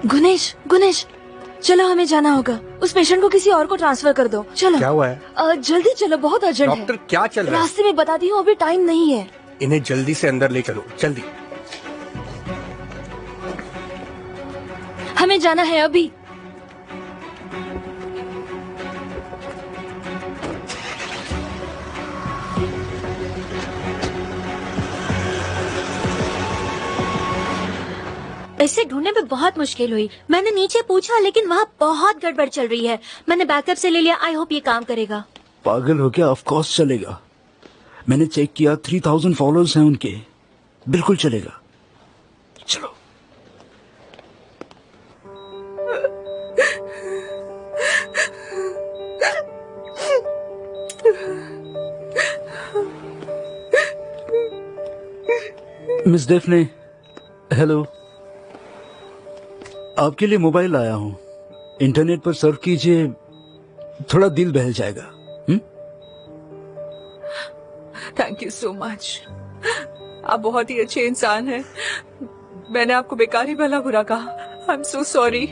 Guinness, Guinness, चलो हमें जाना होगा। उस पेशेंट को किसी और को ट्रांसफर कर दो। चलो। क्या हुआ है? जल्दी चलो, बहुत अर्जेंट है। डॉक्टर क्या चल रहा है? रास्ते में बताती हूँ, अभी टाइम नहीं है। इन्हें जल्दी से अंदर ले चलो, जल्दी। हमें जाना है अभी। इसे ढूंढने में बहुत मुश्किल हुई। मैंने नीचे पूछा लेकिन वहाँ बहुत गड़बड़ चल रही है। मैंने बैकअप से ले लिया। आई होप ये काम करेगा। पागल हो क्या? ऑफ कोर्स चलेगा। मैंने चेक किया, 3000 फॉलोअर्स हैं उनके। बिल्कुल चलेगा। चलो। Miss डेफने, hello. आपके लिए मोबाइल लाया हूँ। इंटरनेट पर सर्च कीजिए, थोड़ा दिल बहल जाएगा। Thank you so much. आप बहुत ही अच्छे इंसान हैं। मैंने आपको बेकार ही भला बुरा कहा। I am so sorry.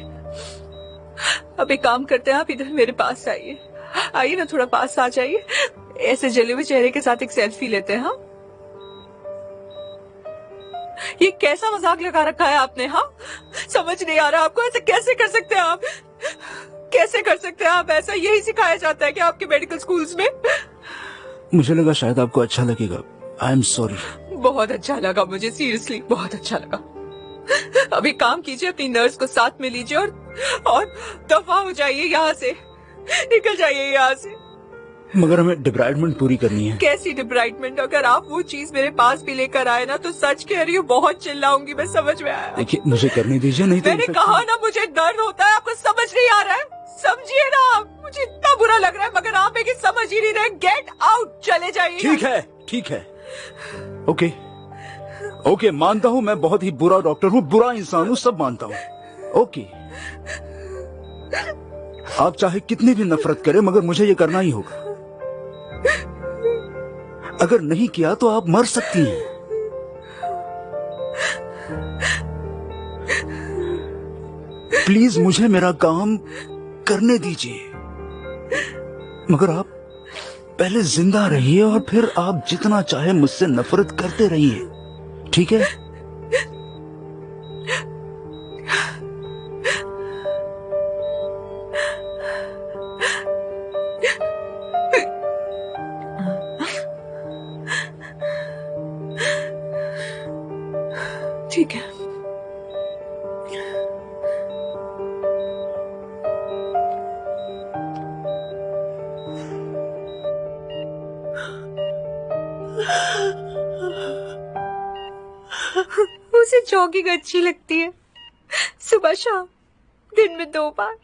अब एक काम करते हैं, आप इधर मेरे पास आइए। आइए ना, थोड़ा पास आ जाइए। ऐसे जले हुए चेहरे के साथ एक सेल्फी लेते हैं। हाँ, ये कैसा मजाक लगा रखा है आपने? हाँ, समझ नहीं आ रहा आपको। ऐसे कैसे कर सकते हैं आप? कैसे कर सकते हैं आप ऐसा? यही सिखाया जाता है कि आपके मेडिकल स्कूल्स में? मुझे लगा शायद आपको अच्छा लगेगा। I am sorry. बहुत अच्छा लगा मुझे, सीरियसली बहुत अच्छा लगा। अभी काम कीजिए, अपनी नर्स को साथ में लीजिए और दफा हो जाइए यहाँ से, निकल जाइए यहाँ से। मगर हमें डिब्राइडमेंट पूरी करनी है। कैसी डिब्राइडमेंट? अगर आप वो चीज मेरे पास भी लेकर आए ना तो सच कह रही हूँ, बहुत चिल्लाऊंगी मैं। समझ में आया? देखिए, मुझे करने दीजिए, नहीं तो मैंने कहा ना मुझे दर्द होता है। आपको समझ नहीं आ रहा है? समझिए ना आप। मुझे इतना बुरा लग रहा है मगर आप एक समझ ही नहीं रहे। गेट आउट, चले जाइए। ठीक है, ठीक है। ओके ओके, मानता हूँ मैं बहुत ही बुरा डॉक्टर हूँ, बुरा इंसान हूँ, सब मानता हूँ। ओके, आप चाहे कितनी भी नफरत करें मगर मुझे ये करना ही होगा। अगर नहीं किया तो आप मर सकती हैं। प्लीज मुझे मेरा काम करने दीजिए। मगर आप पहले जिंदा रहिए और फिर आप जितना चाहे मुझसे नफरत करते रहिए, ठीक है? ठीक है। मुझे जॉगिंग अच्छी लगती है, सुबह शाम, दिन में 2 बार।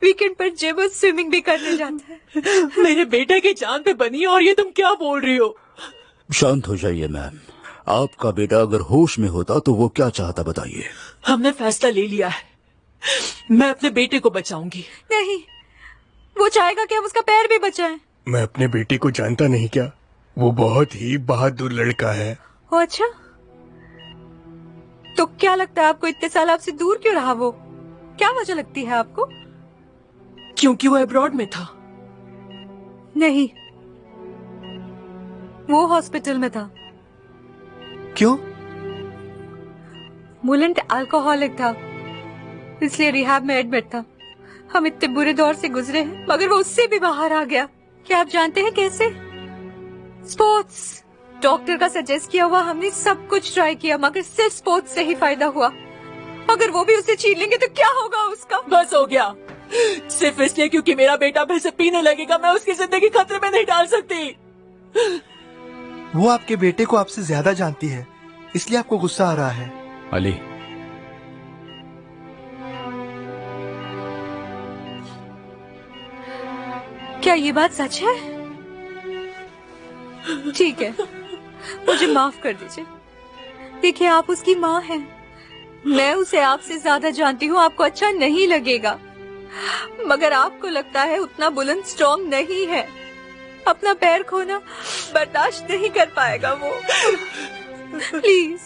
वीकेंड पर जिम और स्विमिंग भी करने जाता है। मेरे बेटे की जान पे बनी और ये तुम क्या बोल रही हो? शांत हो जाइए मैम। आपका बेटा अगर होश में होता तो वो क्या चाहता बताइए? हमने फैसला ले लिया है, मैं अपने बेटे को बचाऊंगी। नहीं, वो चाहेगा कि हम उसका पैर भी बचाएं। मैं अपने बेटे को जानता नहीं क्या? वो बहुत ही बहादुर लड़का है। अच्छा, तो क्या लगता है आपको इतने साल आपसे दूर क्यों रहा वो? क्या वजह लगती है आपको? क्योंकि वो अब्रॉड में था। नहीं, वो हॉस्पिटल में था। क्यों? मुलेंट अल्कोहलिक था, इसलिए रिहैब में एडमिट था। हम इतने बुरे दौर से गुजरे हैं मगर वो उससे भी बाहर आ गया। क्या आप जानते हैं कैसे? स्पोर्ट्स। डॉक्टर का सजेस्ट किया हुआ हमने सब कुछ ट्राई किया मगर सिर्फ स्पोर्ट्स से ही फायदा हुआ। अगर वो भी उसे छीन लेंगे तो क्या होगा उसका? बस हो गया। सिर्फ इसलिए क्योंकि मेरा बेटा फिर से पीने लगेगा, मैं उसकी जिंदगी खतरे में नहीं डाल सकती। वो आपके बेटे को आपसे ज्यादा जानती है, इसलिए आपको गुस्सा आ रहा है। अली, क्या ये बात सच है? ठीक है, मुझे माफ कर दीजिए। देखिए, आप उसकी माँ हैं। मैं उसे आपसे ज्यादा जानती हूँ। आपको अच्छा नहीं लगेगा मगर आपको लगता है उतना बुलंद स्ट्रॉन्ग नहीं है। अपना पैर खोना बर्दाश्त नहीं कर पाएगा वो। प्लीज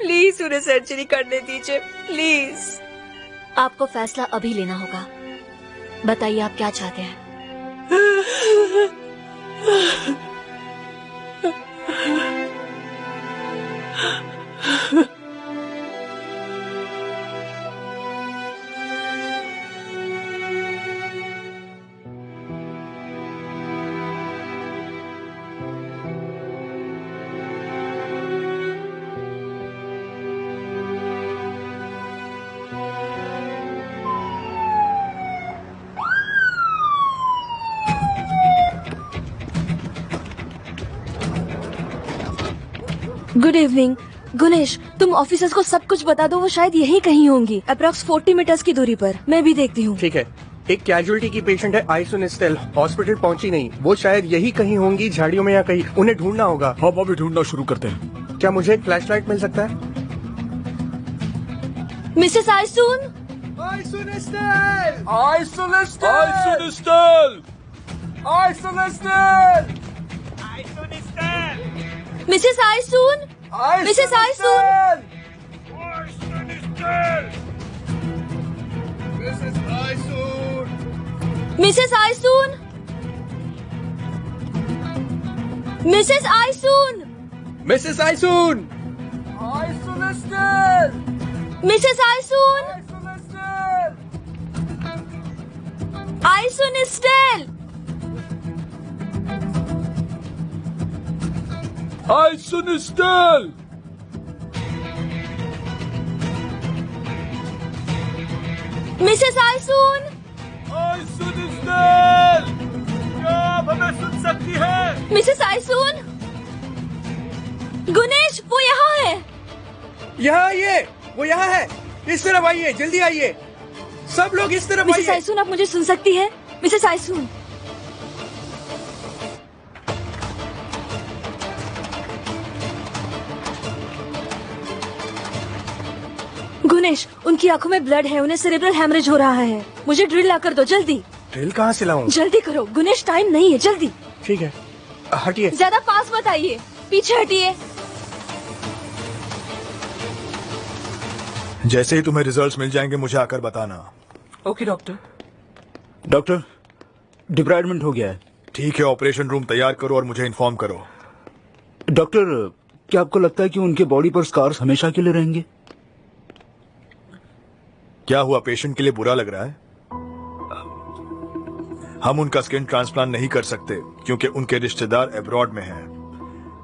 प्लीज उन्हें सर्जरी करने दीजिए, प्लीज। आपको फैसला अभी लेना होगा। बताइए आप क्या चाहते हैं? Good evening. गुनेश, तुम ऑफिसर्स को सब कुछ बता दो, वो शायद यहीं कहीं होंगी, अप्रॉक्स 40 मीटर्स की दूरी पर। मैं भी देखती हूँ। ठीक है। एक कैजुअलिटी की पेशेंट है आइसोनिस्टेल, हॉस्पिटल पहुंची नहीं। वो शायद यही कहीं होंगी, झाड़ियों में या कहीं। उन्हें ढूंढना होगा। हम अभी ढूंढना शुरू करते हैं। क्या मुझे एक फ्लैशलाइट मिल सकता है? मिसेस आइसुन, आइसोनिस्टेल! आइसोनिस्टेल! आइसोनिस्टेल! Mrs Aysun, Mrs Aysun, Mrs Aysun, Mrs Aysun, Mrs Aysun! आइसोनिस्टेल! मिसेस आइसुन, आइसोनिस्टेल, आइसोनिस्टेल! मिसेस आइसुन, आइसोनिस्टेल! क्या आप हमें सुन सकती है? मिसेस आइसुन। गुनेश, वो यहाँ है। यहाँ आइए, वो यहाँ है। इस तरफ आइए, जल्दी आइए। सब लोग इस तरफ मिसेस आइए। आइसुन, आप मुझे सुन सकती है? मिसेस आइसुन। गुनेश, उनकी आंखों में ब्लड है, उन्हें सेरेब्रल हैमरेज हो रहा है। मुझे ड्रिल ला कर दो, जल्दी। ड्रिल कहाँ से लाऊं? जल्दी करो गुनेश, टाइम नहीं है, जल्दी। ठीक है, हटिए। ज्यादा पास मत आइए, पीछे हटिए। जैसे ही तुम्हें रिजल्ट्स मिल जाएंगे मुझे आकर बताना। Okay doctor. डॉक्टर, डिब्राइडमेंट हो गया है। ठीक है, ऑपरेशन रूम तैयार करो और मुझे इन्फॉर्म करो। डॉक्टर, क्या आपको लगता है कि उनके बॉडी पर स्कार्स हमेशा के लिए रहेंगे? क्या हुआ, पेशेंट के लिए बुरा लग रहा है? हम उनका स्किन ट्रांसप्लांट नहीं कर सकते क्योंकि उनके रिश्तेदार अब्रॉड में हैं।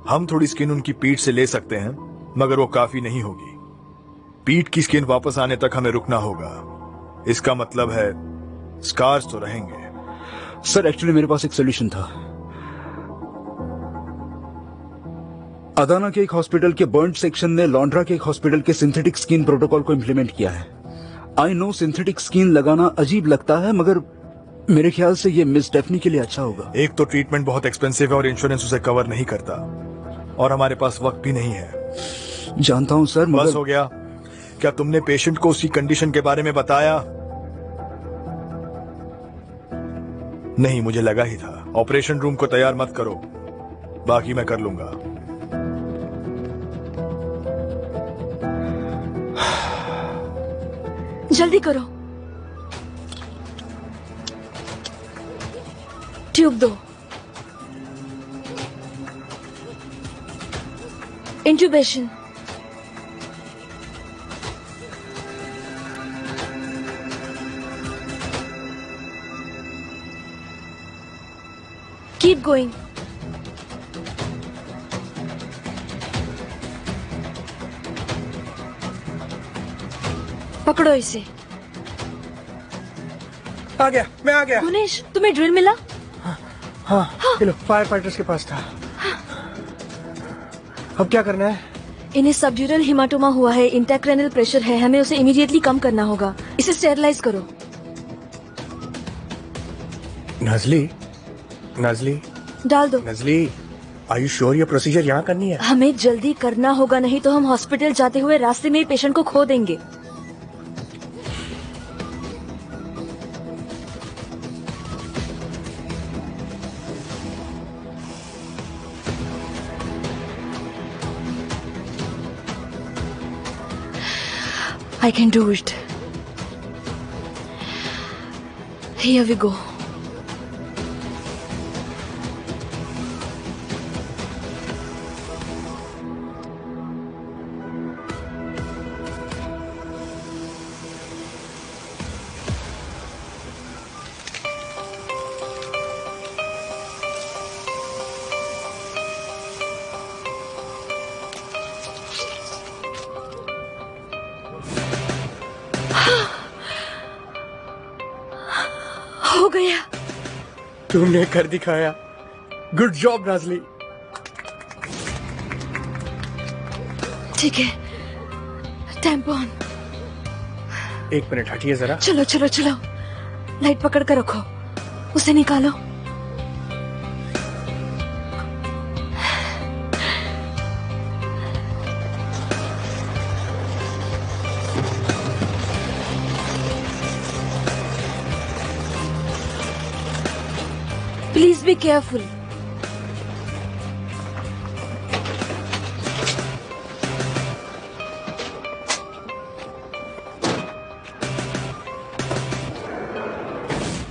हम थोड़ी स्किन उनकी पीठ से ले सकते हैं मगर वो काफी नहीं होगी। पीठ की स्किन वापस आने तक हमें रुकना होगा। इसका मतलब है स्कार्स तो रहेंगे। सर, एक्चुअली मेरे पास एक सोल्यूशन था। अदाना के एक हॉस्पिटल के बर्न सेक्शन ने लॉन्ड्रा के एक हॉस्पिटल के सिंथेटिक स्किन प्रोटोकॉल को इम्प्लीमेंट किया है। आई नो सिंथेटिक स्किन लगाना अजीब लगता है मगर मेरे ख्याल से ये मिस डेफनी के लिए अच्छा होगा। एक तो ट्रीटमेंट बहुत एक्सपेंसिव है और इंश्योरेंस उसे कवर नहीं करता और हमारे पास वक्त भी नहीं है। जानता हूं सर, बस मगर हो गया। क्या तुमने पेशेंट को उसकी कंडीशन के बारे में बताया? नहीं, मुझे लगा ही था। ऑपरेशन रूम को तैयार मत करो, बाकी मैं कर लूंगा। जल्दी करो। ट्यूब दो। इंट्यूबेशन। Keep going. पकड़ो इसे। आ गया, मैं आ गया। गुनेश, तुम्हें ड्रिल मिला? हाँ, चलो, फायर फाइटर्स के पास था। अब क्या करना है? इन्हें सबड्यूरल हिमाटोमा हुआ है, इंट्राक्रैनियल प्रेशर है, हमें उसे इमीडिएटली कम करना होगा। इसे स्टेरलाइज करो। नजली, नजली, डाल दो। नजली, आर यू श्योर ये प्रोसीजर यहाँ करनी है? हमें जल्दी करना होगा, नहीं तो हम हॉस्पिटल जाते हुए रास्ते में ही पेशेंट को खो देंगे। I can do it. Here we go. हो गया। तुमने कर दिखाया। Good job Nazli. ठीक है, टैम्पॉन। 1 मिनट हटिए जरा। चलो चलो चलो, लाइट पकड़ कर रखो, उसे निकालो। Please be careful.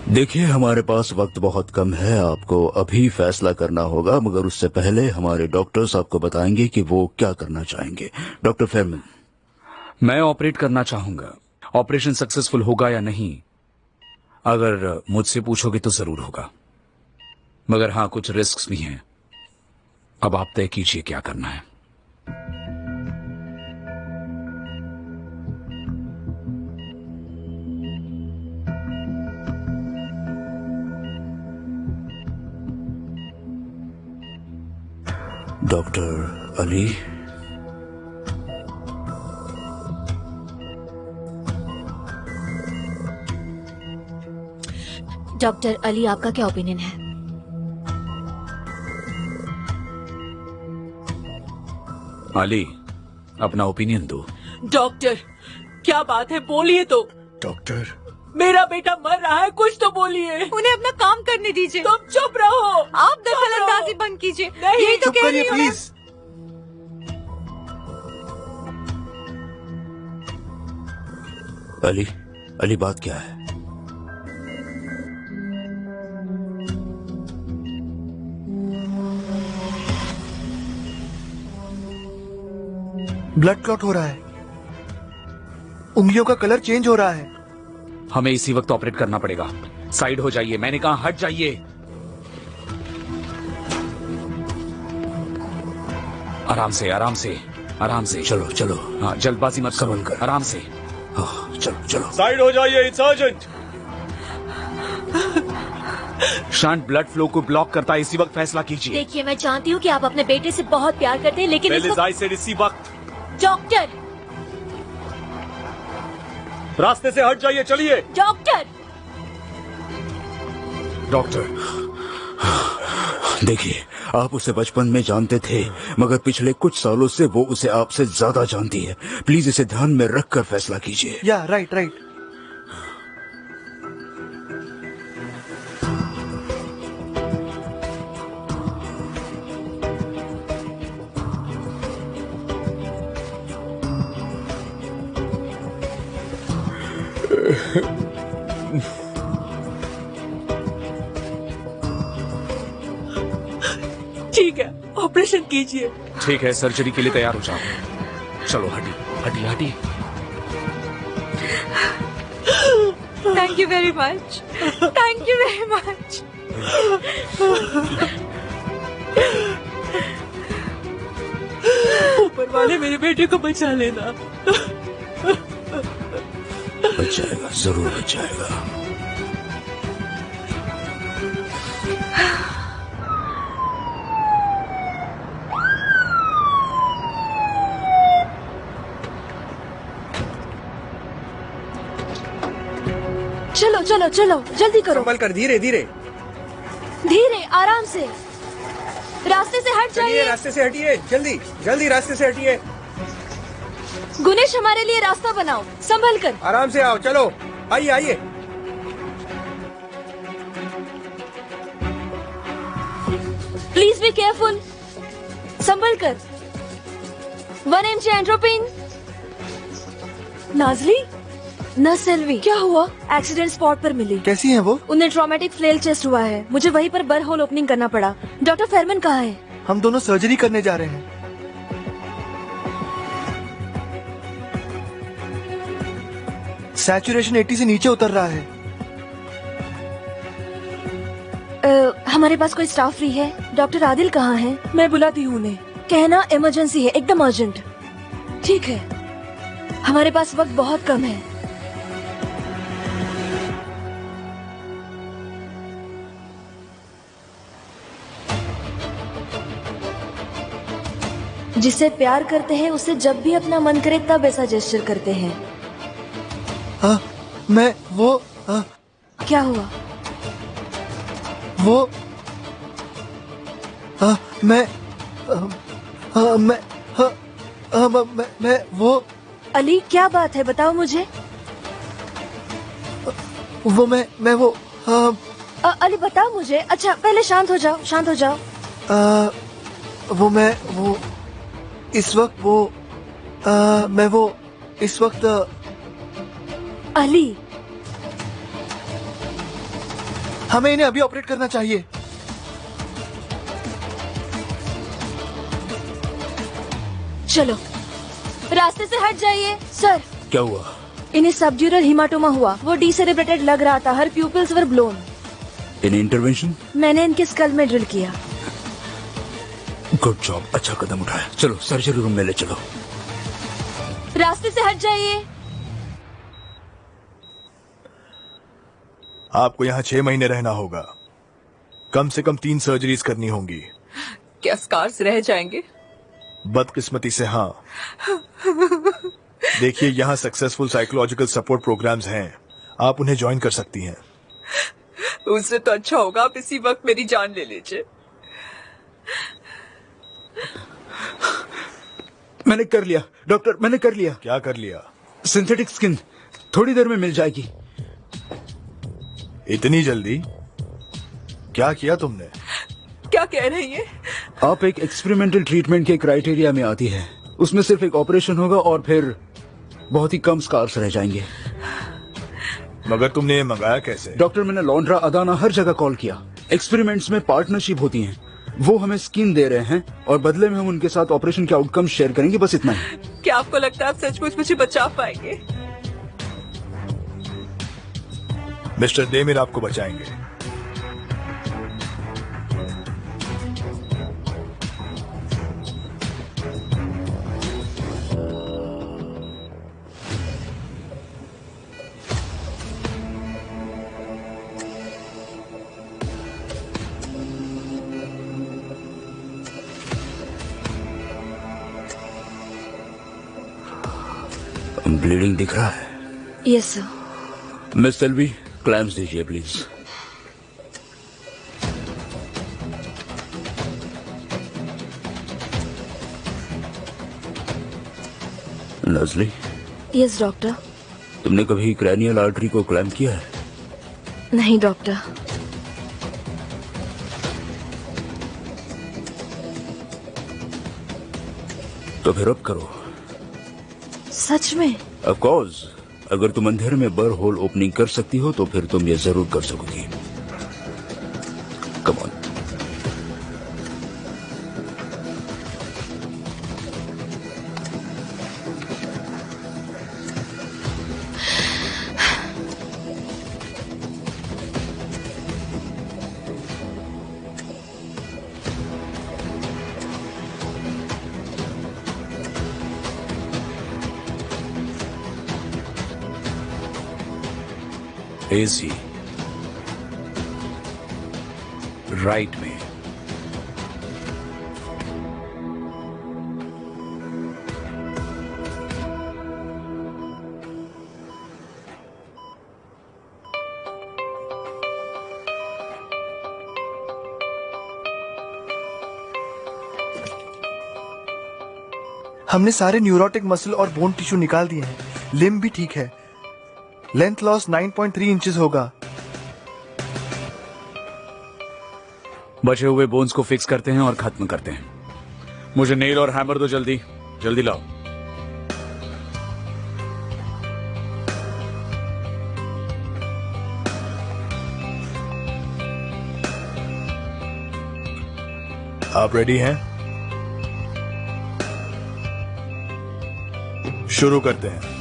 देखिए, हमारे पास वक्त बहुत कम है, आपको अभी फैसला करना होगा, मगर उससे पहले हमारे डॉक्टर्स आपको बताएंगे कि वो क्या करना चाहेंगे। डॉक्टर फेरमैन। मैं ऑपरेट करना चाहूंगा। ऑपरेशन सक्सेसफुल होगा या नहीं, अगर मुझसे पूछोगे तो जरूर होगा, मगर हाँ, कुछ रिस्क्स भी हैं। अब आप तय कीजिए क्या करना है। डॉक्टर अली। डॉक्टर अली, आपका क्या ओपिनियन है? अली, अपना ओपिनियन दो। डॉक्टर, क्या बात है, बोलिए तो। डॉक्टर, मेरा बेटा मर रहा है, कुछ तो बोलिए। उन्हें अपना काम करने दीजिए। तुम चुप रहो। आप दखल अंदाजी बंद कीजिए। नहीं, यही तो चुप कह करिए रही हूँ मैं। प्लीज। अली, अली बात क्या है? ब्लड क्लॉट हो रहा है, उंगलियों का कलर चेंज हो रहा है। हमें इसी वक्त ऑपरेट करना पड़ेगा। साइड हो जाइए, मैंने कहा हट जाइए। आराम से, आराम से, आराम से। चलो चलो। हाँ, जल्दबाजी मत करो, संभल कर। आराम से। हाँ, चलो चलो। साइड हो जाइए सर्जेंट। शांत ब्लड फ्लो को ब्लॉक करता है, इसी वक्त फैसला कीजिए। देखिए, मैं जानती हूँ कि आप अपने बेटे से बहुत प्यार करते हैं, लेकिन पहले इसको... जाय से इसी वक्त। डॉक्टर, रास्ते से हट जाइए, चलिए। डॉक्टर, डॉक्टर, देखिए, आप उसे बचपन में जानते थे, मगर पिछले कुछ सालों से वो उसे आपसे ज्यादा जानती है। प्लीज इसे ध्यान में रखकर फैसला कीजिए। या राइट राइट। ठीक है, ऑपरेशन कीजिए। ठीक है, सर्जरी के लिए तैयार हो जाओ। चलो, हटी हटी हटी। Thank you very much. Thank you very much. ऊपर वाले मेरे बेटे को बचा लेना। बच जाएगा, जरूर बच जाएगा। चलो चलो चलो, जल्दी करो। संभल कर, धीरे धीरे। धीरे, आराम से। रास्ते से हट चलिए, जाइए। रास्ते से हटिए, जल्दी जल्दी रास्ते से हटिए। गुनेश, हमारे लिए रास्ता बनाओ, संभल कर। आराम से आओ, चलो, आइए आइए। प्लीज बी केयरफुल, संभल कर। 1 mg एंट्रोपिन, नाजली न सेल्वी, क्या हुआ? एक्सीडेंट स्पॉट पर मिली। कैसी हैं वो? उन्हें ट्रॉमेटिक फ्लेल चेस्ट हुआ है। मुझे वहीं पर बर होल ओपनिंग करना पड़ा। डॉक्टर फेरमन कहाँ है? हम दोनों सर्जरी करने जा रहे हैं। सैचुरेशन 80 से नीचे उतर रहा है। हमारे पास कोई स्टाफ फ्री है? डॉक्टर आदिल कहाँ है? मैं बुलाती हूँ उन्हें। कहना इमरजेंसी है, एकदम अर्जेंट। ठीक है, हमारे पास वक्त बहुत कम है। जिसे प्यार करते हैं उसे जब भी अपना मन करे तब ऐसा जेस्चर करते हैं। मैं वो क्या हुआ? वो मैं वो अली, क्या बात है, बताओ मुझे। वो मैं वो अली बताओ मुझे। अच्छा, पहले शांत हो जाओ, शांत हो जाओ। वो इस वक्त मैं वो इस वक्त अली, हमें इन्हें अभी ऑपरेट करना चाहिए। चलो रास्ते से हट जाइए। सर, क्या हुआ? इन्हें सबड्यूरल हिमाटोमा हुआ। वो डीसेरेब्रेटेड लग रहा था। हर प्यूपिल्स वर ब्लोन। इन इंटरवेंशन? मैंने इनके स्कल में ड्रिल किया। गुड जॉब, अच्छा कदम उठाया। चलो सर्जरी रूम में ले चलो। रास्ते से हट जाइए। आपको यहाँ 6 महीने रहना होगा। कम से कम 3 सर्जरीज करनी होंगी। क्या स्कार्स रह जाएंगे? बदकिस्मती से हाँ। देखिए, यहाँ सक्सेसफुल साइकोलॉजिकल सपोर्ट प्रोग्राम्स हैं, आप उन्हें ज्वाइन कर सकती हैं। उससे तो अच्छा होगा आप इसी वक्त मेरी जान ले लीजिए। मैंने कर लिया डॉक्टर, मैंने कर लिया। क्या कर लिया? सिंथेटिक स्किन थोड़ी देर में मिल जाएगी। इतनी जल्दी? क्या किया तुमने? क्या कह रही है? आप एक एक्सपेरिमेंटल ट्रीटमेंट के क्राइटेरिया में आती है। उसमें सिर्फ एक ऑपरेशन होगा और फिर बहुत ही कम स्कार्स रह जाएंगे। मगर तुमने ये मंगाया कैसे? डॉक्टर, मैंने लॉन्ड्रा, अदाना, हर जगह कॉल किया। एक्सपेरिमेंट्स में पार्टनरशिप होती है। वो हमें स्किन दे रहे हैं और बदले में हम उनके साथ ऑपरेशन के आउटकम शेयर करेंगे, बस इतना ही। क्या आपको लगता है आप सचमुच मुझे बचा पाएंगे? मिस्टर डेमिर आपको बचाएंगे। ब्लीडिंग दिख रहा है? Yes sir. Miss Selvi, clamps दीजिए प्लीज। Nazli, yes doctor. तुमने कभी क्रैनियल आर्टरी को क्लैम्प किया है? नहीं डॉक्टर। तो फिर अब करो। सच में? ऑफ कोर्स, अगर तुम अंधेरे में बर होल ओपनिंग कर सकती हो तो फिर तुम ये जरूर कर सकोगी। Come on. एसी राइट में। हमने सारे न्यूरोटिक मसल और बोन टिश्यू निकाल दिए हैं। लिम्ब भी ठीक है। लेंथ लॉस 9.3 इंचेस होगा। बचे हुए बोन्स को फिक्स करते हैं और खत्म करते हैं। मुझे नेल और हैमर दो, जल्दी जल्दी लाओ। आप रेडी हैं? शुरू करते हैं।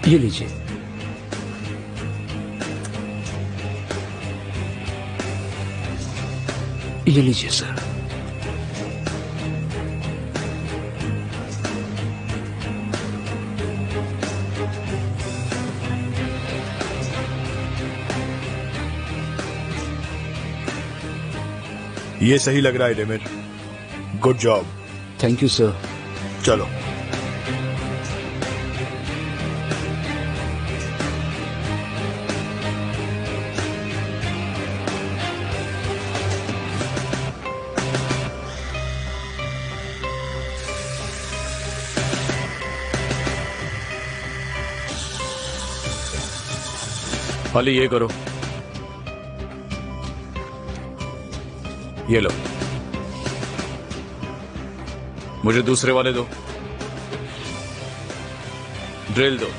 ये लीजिए। ये लीजिए सर। ये सही लग रहा है Demir. Good job. Thank you sir. चलो। अली ये करो। ये लो। मुझे दूसरे वाले दो। ड्रिल दो।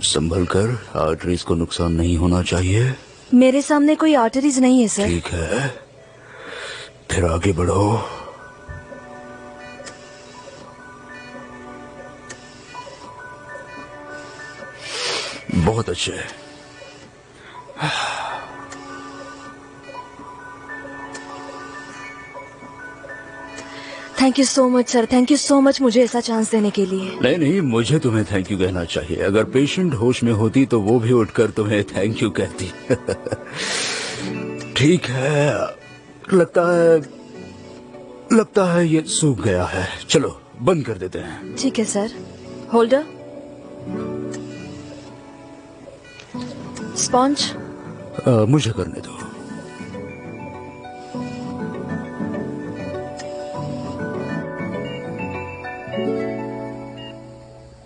संभल कर, आर्टरीज को नुकसान नहीं होना चाहिए। मेरे सामने कोई आर्टरीज नहीं है सर। ठीक है, फिर आगे बढ़ो। बहुत अच्छे। Thank you so much sir, thank you so much मुझे ऐसा चांस देने के लिए। नहीं नहीं, मुझे तुम्हें थैंक यू कहना चाहिए। अगर पेशेंट होश में होती तो वो भी उठकर तुम्हें थैंक यू कहती। ठीक है, लगता है ये सूख गया है। चलो बंद कर देते हैं। ठीक है सर। Holder, sponge. मुझे करने दो।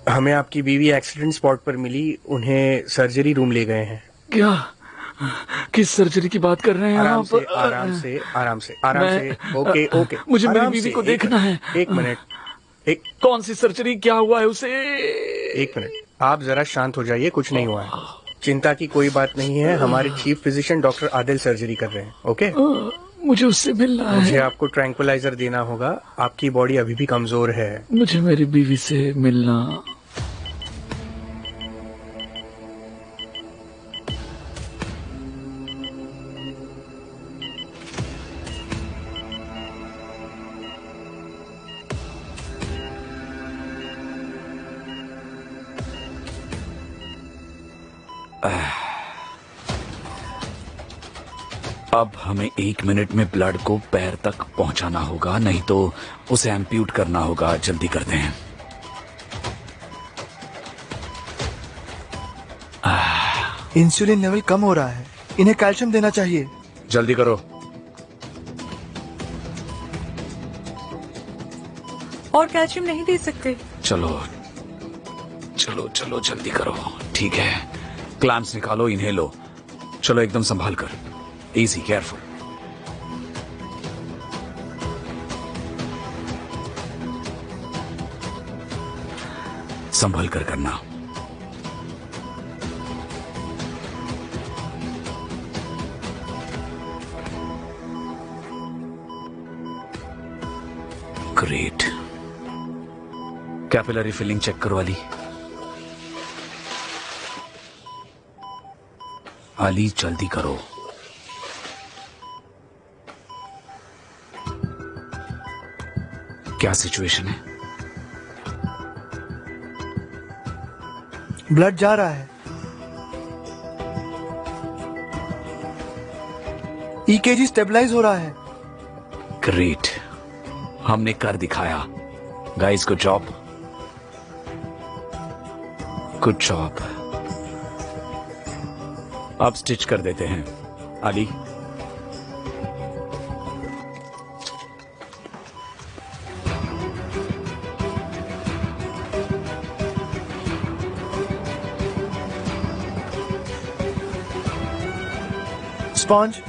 हमें आपकी बीवी एक्सीडेंट स्पॉट पर मिली, उन्हें सर्जरी रूम ले गए हैं। क्या? किस सर्जरी की बात कर रहे हैं आराम आप? से, आराम से, आराम से, आराम से। ओके ओके, मुझे मेरी आराम बीवी से, को देखना है। एक मिनट, एक कौन सी सर्जरी? क्या हुआ है उसे? एक मिनट, आप जरा शांत हो जाइए। कुछ नहीं हुआ है, चिंता की कोई बात नहीं है। हमारे chief physician doctor Adil surgery कर रहे हैं। ओके, मुझे उससे मिलना है। मुझे आपको ट्रैंक्विलाइजर देना होगा। आपकी बॉडी अभी भी कमजोर है। मुझे मेरी बीवी से मिलना। अब हमें 1 मिनट में ब्लड को पैर तक पहुंचाना होगा, नहीं तो उसे एम्प्यूट करना होगा। जल्दी करते हैं। इंसुलिन लेवल कम हो रहा है, इन्हें कैल्शियम देना चाहिए। जल्दी करो। और कैल्शियम नहीं दे सकते? चलो चलो चलो, जल्दी करो। ठीक है, क्लैम्प्स निकालो, इन्हें लो। चलो एकदम संभाल कर, इजी, केयरफुल। संभल कर करना। ग्रेट। कैपिलरी फिलिंग चेक करो अली। अली जल्दी करो। क्या सिचुएशन है? ब्लड जा रहा है। ईकेजी स्टेबलाइज हो रहा है। ग्रेट, हमने कर दिखाया। Guys, good job, good job. अब स्टिच कर देते हैं। Ali, sponge.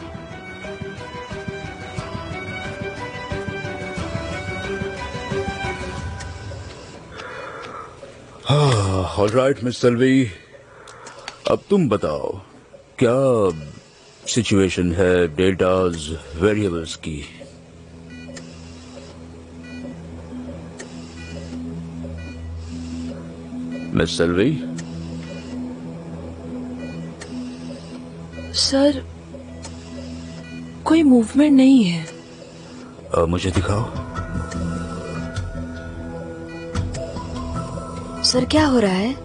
Alright miss Selvi, अब तुम बताओ क्या सिचुएशन है डेल्टाज वेरिएबल्स की? मिस सेल्वी? सर, कोई मूवमेंट नहीं है। मुझे दिखाओ। सर, क्या हो रहा है?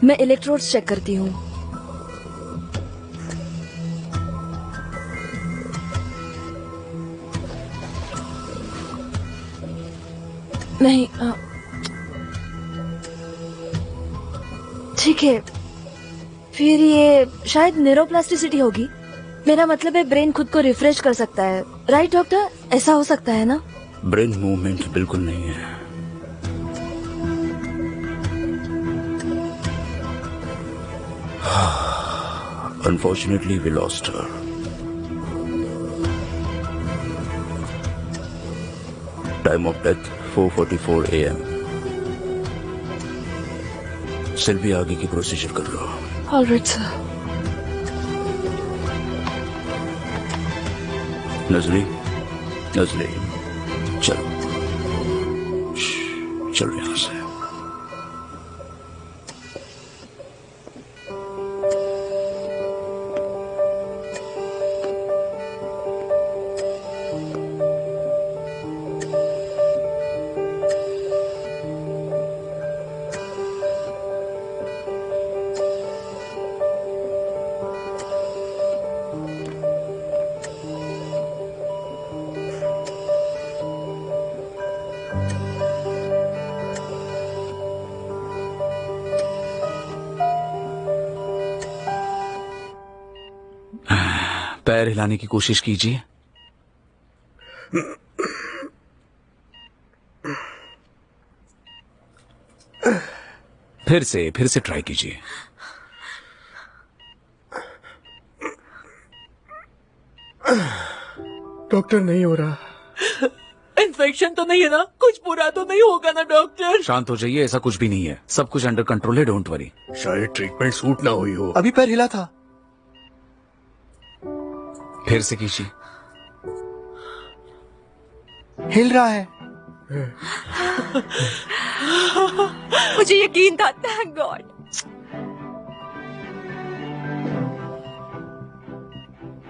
मैं इलेक्ट्रोड्स चेक करती हूँ। नहीं, ठीक है, फिर ये शायद न्यूरोप्लास्टिसिटी होगी। मेरा मतलब है ब्रेन खुद को रिफ्रेश कर सकता है, राइट डॉक्टर? ऐसा हो सकता है ना? ब्रेन मूवमेंट बिल्कुल नहीं है। Unfortunately, we lost her. Time of death 4:44 AM. Selvi, आगे की प्रोसीजर कर लो। Alright sir. नजली, नजली, चलो, चलो यहां से। पैर हिलाने की कोशिश कीजिए। फिर से ट्राई कीजिए। डॉक्टर, नहीं हो रहा। इन्फेक्शन तो नहीं है ना? कुछ बुरा तो नहीं होगा ना डॉक्टर? शांत हो जाइए, ऐसा कुछ भी नहीं है, सब कुछ अंडर कंट्रोल है, डोंट वरी। शायद ट्रीटमेंट सूट ना हुई हो। अभी पैर हिला था। फिर से कीजिए। हिल रहा है। मुझे यकीन था, थैंक गॉड।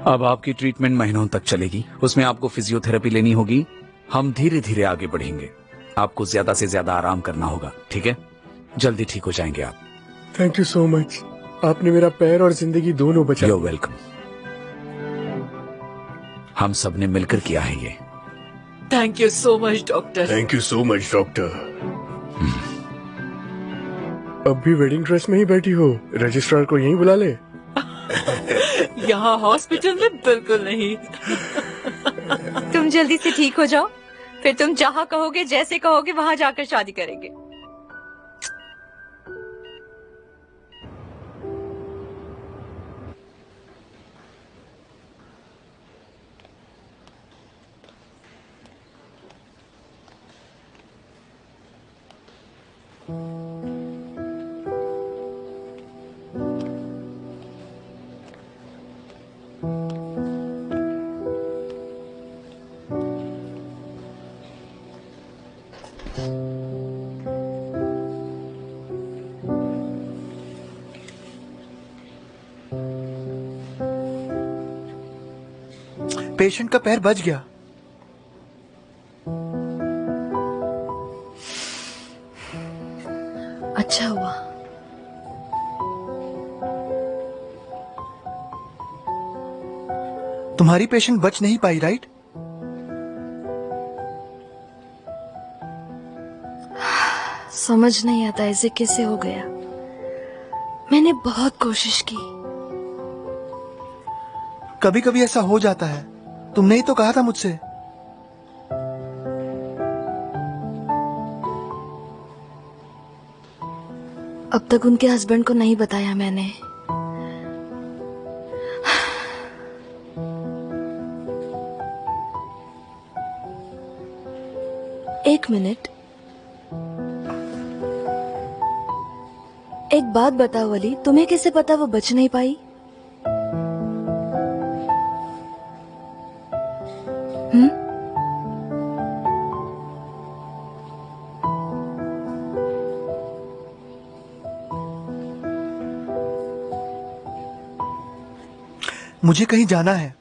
अब आपकी ट्रीटमेंट महीनों तक चलेगी, उसमें आपको फिजियोथेरेपी लेनी होगी। हम धीरे धीरे आगे बढ़ेंगे, आपको ज्यादा से ज्यादा आराम करना होगा, ठीक है? जल्दी ठीक हो जाएंगे आप। थैंक यू सो मच, आपने मेरा पैर और जिंदगी दोनों बचा। You're welcome। हम सब ने मिलकर किया है ये। Thank you so much doctor. Thank you so much doctor. अब भी वेडिंग ड्रेस में ही बैठी हो? रजिस्ट्रार को यहीं बुला ले। यहाँ हॉस्पिटल में बिल्कुल नहीं। तुम जल्दी से ठीक हो जाओ, फिर तुम जहाँ कहोगे, जैसे कहोगे, वहाँ जाकर शादी करेंगे। पेशेंट का पैर बच गया। अच्छा हुआ। तुम्हारी पेशेंट बच नहीं पाई, राइट? समझ नहीं आता ऐसे कैसे हो गया। मैंने बहुत कोशिश की। कभी कभी ऐसा हो जाता है, तुमने ही तो कहा था मुझसे। अब तक उनके हस्बैंड को नहीं बताया मैंने। एक मिनट, एक बात बताओ अली, तुम्हें कैसे पता वो बच नहीं पाई? मुझे कहीं जाना है।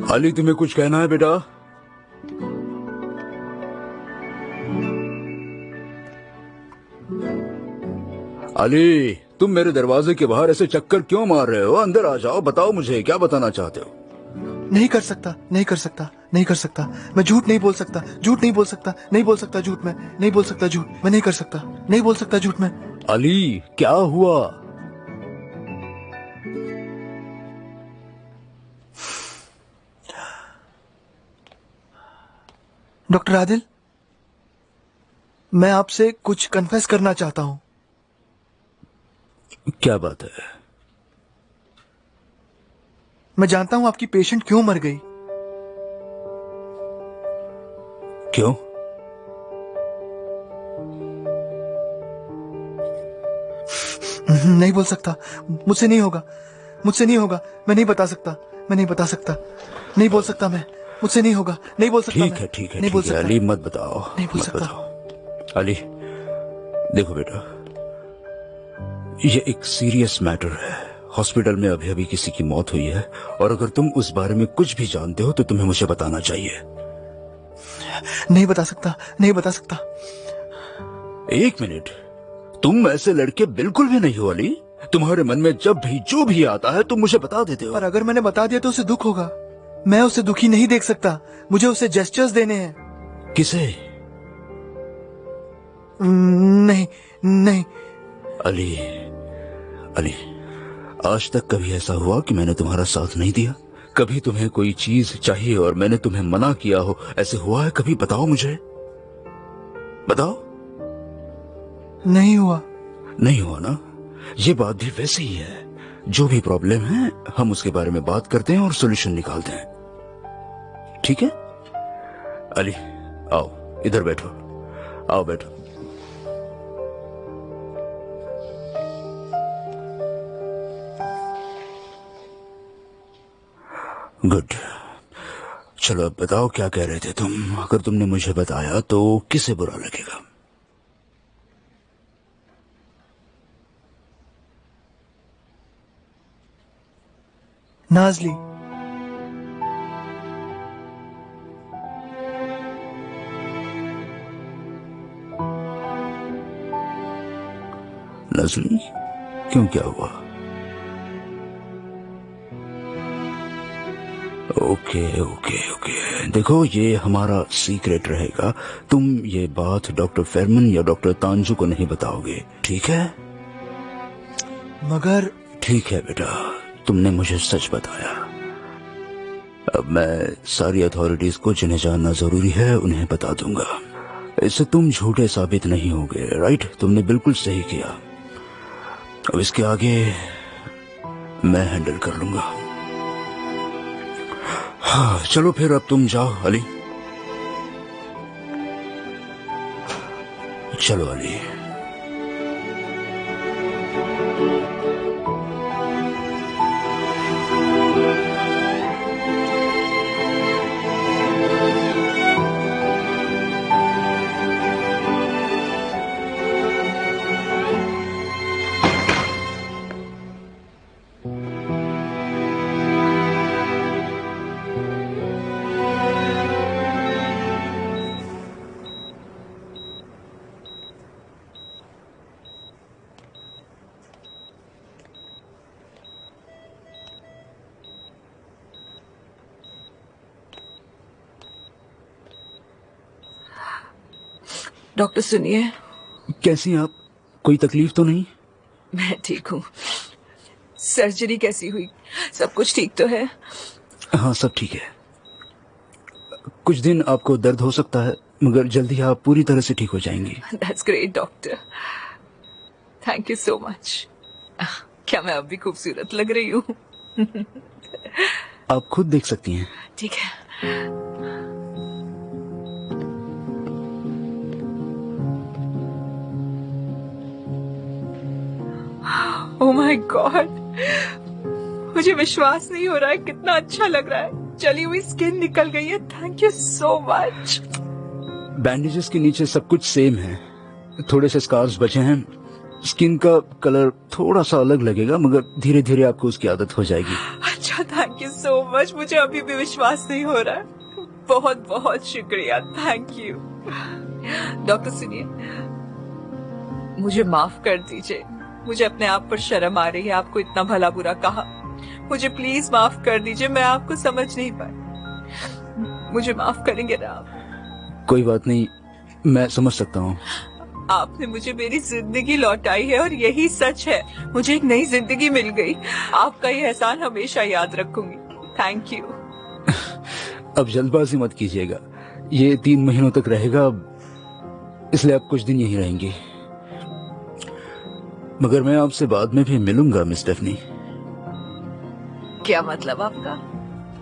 अली, तुम्हें कुछ कहना है बेटा? अली, तुम मेरे दरवाजे के बाहर ऐसे चक्कर क्यों मार रहे हो? अंदर आ जाओ, बताओ मुझे क्या बताना चाहते हो। नहीं कर सकता, नहीं कर सकता, नहीं कर सकता। मैं झूठ नहीं बोल सकता, झूठ नहीं बोल सकता, नहीं बोल सकता झूठ। मैं नहीं बोल सकता झूठ, मैं नहीं कर सकता, नहीं बोल सकता झूठ मैं। अली, क्या हुआ? डॉक्टर आदिल, मैं आपसे कुछ कन्फेस करना चाहता हूं। क्या बात है? मैं जानता हूं आपकी पेशेंट क्यों मर गई। क्यों? नहीं बोल सकता, मुझसे नहीं होगा, मुझसे नहीं होगा। मैं नहीं बता सकता, मैं नहीं बता सकता, नहीं बोल सकता मैं, मुझसे नहीं होगा, नहीं बोल सकता। ठीक है, ठीक है, नहीं बोल ठीक है। सकता। अली, मत बताओ, नहीं बोल मत सकता। बताओ। अली, देखो बेटा, ये एक सीरियस मैटर है। हॉस्पिटल में अभी अभी किसी की मौत हुई है, और अगर तुम उस बारे में कुछ भी जानते हो तो तुम्हें मुझे बताना चाहिए। नहीं बता सकता, नहीं बता सकता। एक मिनट, तुम ऐसे लड़के बिल्कुल भी नहीं हो अली। तुम्हारे मन में जब भी जो भी आता है तुम मुझे बता देते हो। पर अगर मैंने बता दिया तो उसे दुख होगा। मैं उसे दुखी नहीं देख सकता, मुझे उसे जेस्चर्स देने हैं। किसे? नहीं, नहीं। अली, अली, आज तक कभी ऐसा हुआ कि मैंने तुम्हारा साथ नहीं दिया? कभी तुम्हें कोई चीज चाहिए और मैंने तुम्हें मना किया हो, ऐसे हुआ है कभी? बताओ मुझे, बताओ। नहीं हुआ। नहीं हुआ ना? ये बात भी वैसे ही है। जो भी प्रॉब्लम है हम उसके बारे में बात करते हैं और सॉल्यूशन निकालते हैं, ठीक है? अली, आओ, इधर बैठो, आओ बैठो। गुड। चलो अब बताओ क्या कह रहे थे तुम? अगर तुमने मुझे बताया तो किसे बुरा लगेगा? नाजली। नजली, क्यों, क्या हुआ? ओके ओके ओके, देखो ये हमारा सीक्रेट रहेगा। तुम ये बात डॉक्टर फेरमन या डॉक्टर तांजू को नहीं बताओगे, ठीक है? मगर ठीक है बेटा, तुमने मुझे सच बताया। अब मैं सारी अथॉरिटीज को जिन्हें जानना जरूरी है उन्हें बता दूंगा। इससे तुम झूठे साबित नहीं होगे, राइट? तुमने बिल्कुल सही किया। अब इसके आगे मैं हैंडल कर लूंगा। हाँ, चलो फिर अब तुम जाओ अली। चलो अली। डॉक्टर सुनिए। कैसी हैं आप? कोई तकलीफ तो नहीं? मैं ठीक हूँ। सर्जरी कैसी हुई? सब कुछ ठीक तो है? हाँ, सब ठीक है। कुछ दिन आपको दर्द हो सकता है, मगर जल्दी आप पूरी तरह से ठीक हो जाएंगी। That's great doctor, thank you so much. क्या मैं अब भी खूबसूरत लग रही हूँ? आप खुद देख सकती हैं। ठीक है। ओह माय गॉड, मुझे विश्वास नहीं हो रहा है, कितना अच्छा लग रहा है। चली हुई स्किन निकल गई है। Thank you so much. Bandages के नीचे सब कुछ सेम है, थोड़े से स्कार्स बचे हैं। स्किन का कलर थोड़ा सा अलग लगेगा, मगर धीरे धीरे आपको उसकी आदत हो जाएगी। अच्छा, थैंक यू सो मच। मुझे अभी भी विश्वास नहीं हो रहा है। बहुत बहुत शुक्रिया, थैंक यू। डॉक्टर सुनिए, मुझे माफ कर दीजिए। मुझे अपने आप पर शर्म आ रही है, आपको इतना भला बुरा कहा। मुझे प्लीज माफ कर दीजिए, मैं आपको समझ नहीं पाई। मुझे माफ करेंगे ना आप? कोई बात नहीं, मैं समझ सकता हूँ। आपने मुझे मेरी जिंदगी लौटाई है और यही सच है। मुझे एक नई जिंदगी मिल गई। आपका ये एहसान हमेशा याद रखूंगी। Thank you. अब जल्दबाजी मत कीजिएगा, ये 3 महीनों तक रहेगा, इसलिए आप कुछ दिन यहीं रहेंगी। मगर मैं आपसे बाद में भी मिलूंगा मिस स्टेफनी। क्या मतलब आपका?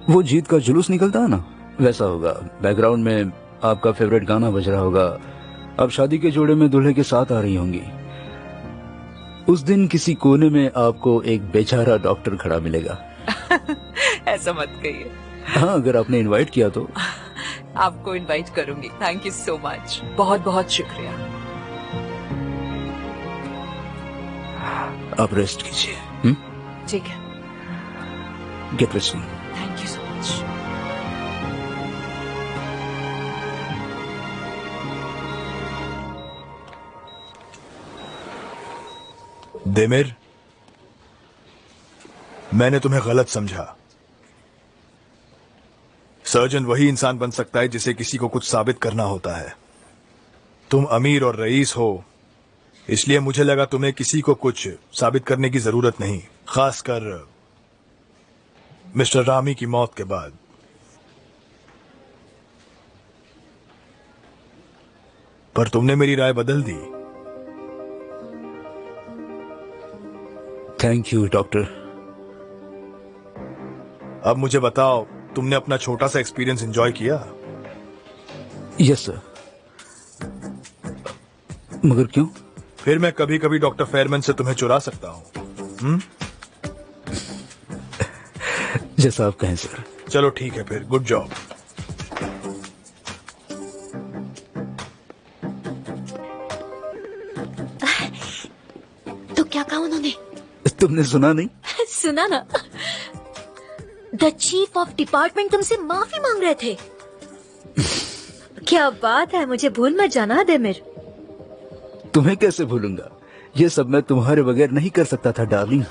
वो जीत का जुलूस निकलता है ना, वैसा होगा। बैकग्राउंड में आपका फेवरेट गाना बज रहा होगा। अब शादी के जोड़े में दूल्हे के साथ आ रही होंगी। उस दिन किसी कोने में आपको एक बेचारा डॉक्टर खड़ा मिलेगा। ऐसा मत कहिए। हाँ, अगर आपने इनवाइट किया तो। आपको इनवाइट करूंगी। थैंक यू सो मच, बहुत बहुत शुक्रिया। आप रेस्ट कीजिए। ठीक है। Get rest soon. Thank you so much. Demir, मैंने तुम्हें गलत समझा। सर्जन वही इंसान बन सकता है जिसे किसी को कुछ साबित करना होता है। तुम अमीर और रईस हो, इसलिए मुझे लगा तुम्हें किसी को कुछ साबित करने की जरूरत नहीं, खासकर मिस्टर रामी की मौत के बाद। पर तुमने मेरी राय बदल दी। Thank you doctor. अब मुझे बताओ, तुमने अपना छोटा सा एक्सपीरियंस एंजॉय किया? Yes sir. मगर क्यों? फिर मैं कभी कभी डॉक्टर फेयरमैन से तुम्हें चुरा सकता हूं। जैसा आप कहें सर। चलो ठीक है फिर, गुड जॉब। तो क्या कहा उन्होंने? तुमने सुना नहीं? सुना ना, द चीफ ऑफ डिपार्टमेंट तुमसे माफी मांग रहे थे। क्या बात है, मुझे भूल मत जाना देमिर। तुम्हें कैसे भूलूंगा, ये सब मैं तुम्हारे बगैर नहीं कर सकता था डार्लिंग।